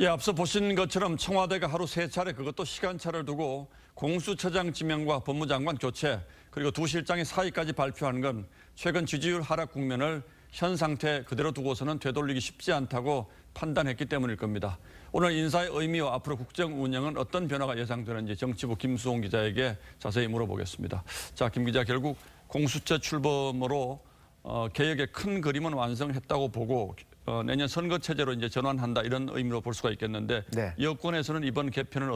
예, 앞서 보신 것처럼 청와대가 하루 3차례 그것도 시간차를 두고 공수처장 지명과 법무장관 교체 그리고 두 실장의 사의까지 발표한 건 최근 지지율 하락 국면을 현 상태 그대로 두고서는 되돌리기 쉽지 않다고 판단했기 때문일 겁니다. 오늘 인사의 의미와 앞으로 국정 운영은 어떤 변화가 예상되는지 정치부 김수홍 기자에게 자세히 물어보겠습니다. 자, 김 기자, 결국 공수처 출범으로 개혁의 큰 그림은 완성했다고 보고 내년 선거 체제로 이제 전환한다 이런 의미로 볼 수가 있겠는데 네. 여권에서는 이번 개편을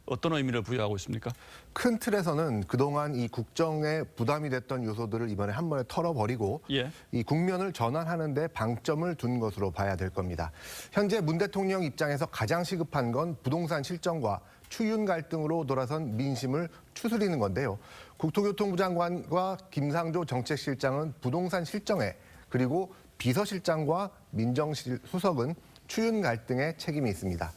어떤 의미를 부여하고 있습니까? 큰 틀에서는 그동안 이 국정에 부담이 됐던 요소들을 이번에 한 번에 털어버리고 예. 이 국면을 전환하는 데 방점을 둔 것으로 봐야 될 겁니다. 현재 문 대통령 입장에서 가장 시급한 건 부동산 실정과 추윤 갈등으로 돌아선 민심을 추스리는 건데요. 국토교통부 장관과 김상조 정책실장은 부동산 실정에 그리고 비서실장과 민정수석은 추윤 갈등에 책임이 있습니다.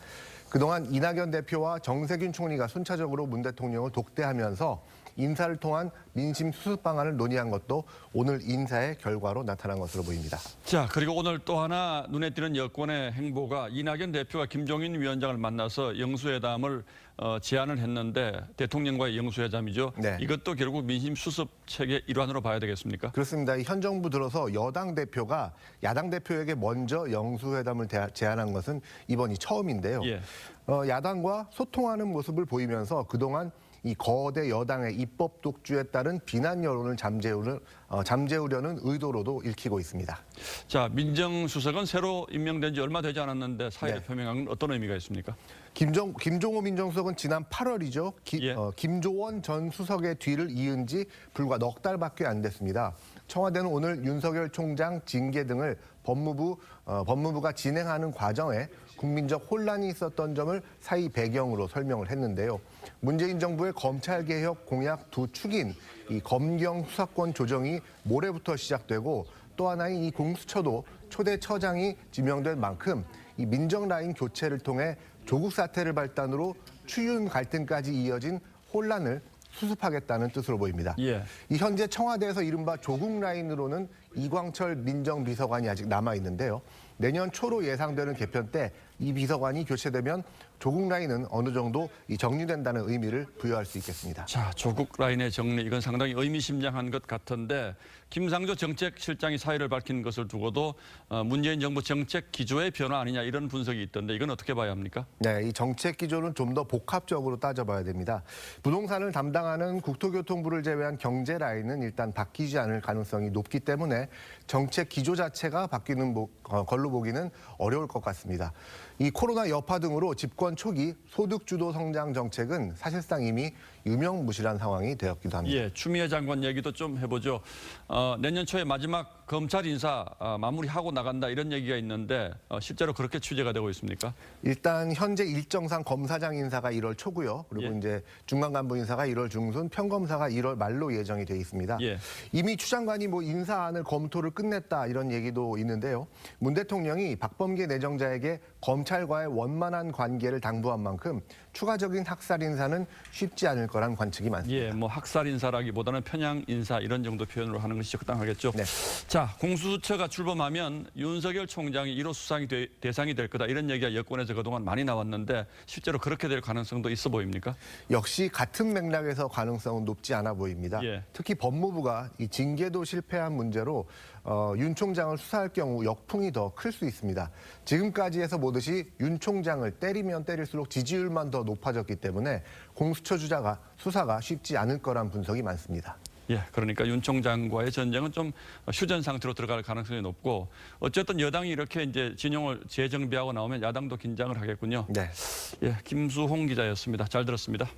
그동안 이낙연 대표와 정세균 총리가 순차적으로 문 대통령을 독대하면서 인사를 통한 민심 수습 방안을 논의한 것도 오늘 인사의 결과로 나타난 것으로 보입니다. 자, 그리고 오늘 또 하나 눈에 띄는 여권의 행보가 이낙연 대표가 김종인 위원장을 만나서 영수회담을 제안을 했는데 대통령과의 영수회담이죠. 네. 이것도 결국 민심 수습 책의 일환으로 봐야 되겠습니까? 그렇습니다. 현 정부 들어서 여당 대표가 야당 대표에게 먼저 영수회담을 제안한 것은 이번이 처음인데요. 예. 야당과 소통하는 모습을 보이면서 그동안 이 거대 여당의 입법 독주에 따른 비난 여론을 잠재우려는 의도로도 읽히고 있습니다. 자, 민정수석은 새로 임명된 지 얼마 되지 않았는데 사의를 네. 표명한 건 어떤 의미가 있습니까? 김종호 민정수석은 지난 8월이죠. 예. 김조원 전 수석의 뒤를 이은 지 불과 넉 달밖에 안 됐습니다. 청와대는 오늘 윤석열 총장 징계 등을 법무부가 진행하는 과정에 국민적 혼란이 있었던 점을 사의 배경으로 설명을 했는데요. 문재인 정부의 검찰개혁 공약 두 축인 이 검경 수사권 조정이 모레부터 시작되고 또 하나인 이 공수처도 초대 처장이 지명된 만큼 이 민정 라인 교체를 통해 조국 사태를 발단으로 추윤 갈등까지 이어진 혼란을 수습하겠다는 뜻으로 보입니다. 예. 이 현재 청와대에서 이른바 조국 라인으로는 이광철 민정비서관이 아직 남아 있는데요. 내년 초로 예상되는 개편 때 이 비서관이 교체되면 조국 라인은 어느 정도 정리된다는 의미를 부여할 수 있겠습니다. 자, 조국 라인의 정리, 이건 상당히 의미심장한 것 같은데 김상조 정책실장이 사의를 밝힌 것을 두고도 문재인 정부 정책 기조의 변화 아니냐 이런 분석이 있던데 이건 어떻게 봐야 합니까? 네, 이 정책 기조는 좀 더 복합적으로 따져봐야 됩니다. 부동산을 담당하는 국토교통부를 제외한 경제 라인은 일단 바뀌지 않을 가능성이 높기 때문에 정책 기조 자체가 바뀌는 걸로 보기는 어려울 것 같습니다. 이 코로나 여파 등으로 집권 초기 소득주도 성장 정책은 사실상 이미 유명무실한 상황이 되었기도 합니다. 예, 추미애 장관 얘기도 좀 해보죠. 내년 초에 마지막 검찰 인사 마무리하고 나간다 이런 얘기가 있는데 실제로 그렇게 취재가 되고 있습니까? 일단 현재 일정상 검사장 인사가 1월 초고요. 그리고 예. 이제 중간 간부 인사가 1월 중순, 평검사가 1월 말로 예정이 돼 있습니다. 예. 이미 추 장관이 인사안을 검토를 끝냈다 이런 얘기도 있는데요. 문 대통령이 박범계 내정자에게 검찰과의 원만한 관계를 당부한 만큼 추가적인 학살 인사는 쉽지 않을 거란 관측이 많습니다. 예, 학살 인사라기보다는 편향 인사 이런 정도 표현으로 하는 것이 적당하겠죠. 네. 자, 공수처가 출범하면 윤석열 총장이 1호 수상이 대상이 될 거다 이런 얘기가 여권에서 그동안 많이 나왔는데 실제로 그렇게 될 가능성도 있어 보입니까? 역시 같은 맥락에서 가능성은 높지 않아 보입니다. 예. 특히 법무부가 이 징계도 실패한 문제로 윤 총장을 수사할 경우 역풍이 더 클 수 있습니다. 지금까지에서 보듯이 윤 총장을 때리면 때릴수록 지지율만 더 높아졌기 때문에 공수처 수사가 쉽지 않을 거란 분석이 많습니다. 예, 그러니까 윤 총장과의 전쟁은 좀 휴전 상태로 들어갈 가능성이 높고 어쨌든 여당이 이렇게 이제 진영을 재정비하고 나오면 야당도 긴장을 하겠군요. 네. 예, 김수홍 기자였습니다. 잘 들었습니다.